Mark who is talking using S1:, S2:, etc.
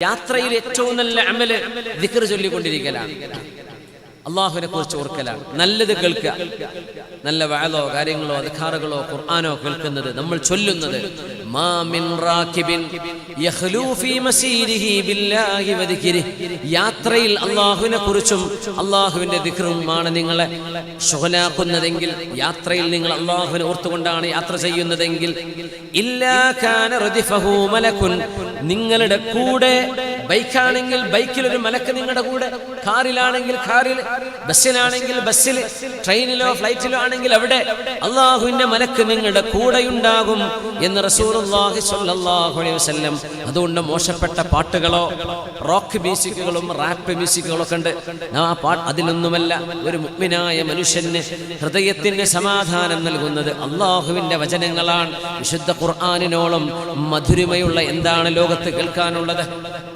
S1: യാത്രയിൽ ഏറ്റവും നല്ല അമല് ദിക്ർ ചൊല്ലിക്കൊണ്ടിരിക്കലാണ്, അള്ളാഹുവിനെ കുറിച്ച് ഓർക്കലാണ്, നല്ലത് കേൾക്കുക. നല്ല വഅദോ കാര്യങ്ങളോ അദ്കാറുകളോ ഖുർആനോ കേൾക്കുന്നത്, നമ്മൾ ചൊല്ലുന്നത്. മാ മിൻ റാകിബിൻ യഖ്ലൂ ഫീ മസീരിഹി ബില്ലാഹി വദിക്രിഹി. യാത്രയിൽ അള്ളാഹുവിനെ കുറിച്ചും അള്ളാഹുവിന്റെ ദിക്റുമാണ് നിങ്ങളെ ശുഗലാക്കുന്നതെങ്കിൽ, യാത്രയിൽ നിങ്ങൾ അള്ളാഹുവിനെ ഓർത്തുകൊണ്ടാണ് യാത്ര ചെയ്യുന്നതെങ്കിൽ, ഇല്ലാ കാന റദിഫഹു മലകുൻ. നിങ്ങളുടെ കൂടെ ബൈക്കാണെങ്കിൽ ബൈക്കിൽ ഒരു മലക്ക് നിങ്ങളുടെ കൂടെ, കാറിലാണെങ്കിൽ കാറിൽ, ബസ്സിലാണെങ്കിൽ ബസ്സിൽ, ട്രെയിനിലോ ഫ്ലൈറ്റിലോ ആണെങ്കിൽ അവിടെ അള്ളാഹുവിന്റെ മലക്ക് നിങ്ങളുടെ കൂടെയുണ്ടാകും എന്ന് റസൂലുള്ളാഹി സ്വല്ലല്ലാഹു അലൈഹി വസല്ലം. അതുകൊണ്ട് മോശപ്പെട്ട പാട്ടുകളോ റോക്ക് മ്യൂസിക്കുകളും റാപ്പ് മ്യൂസിക്കുകളും ഒക്കെ ഉണ്ട്, ആ പാട്ട് അതിലൊന്നുമല്ല. ഒരു മുഅ്മിനായ മനുഷ്യന് ഹൃദയത്തിന് സമാധാനം നൽകുന്നത് അള്ളാഹുവിന്റെ വചനങ്ങളാണ്. വിശുദ്ധ ഖുർആനിനോളം മധുരിമയുള്ള എന്താണ് ലോകത്ത് കേൾക്കാനുള്ളത്?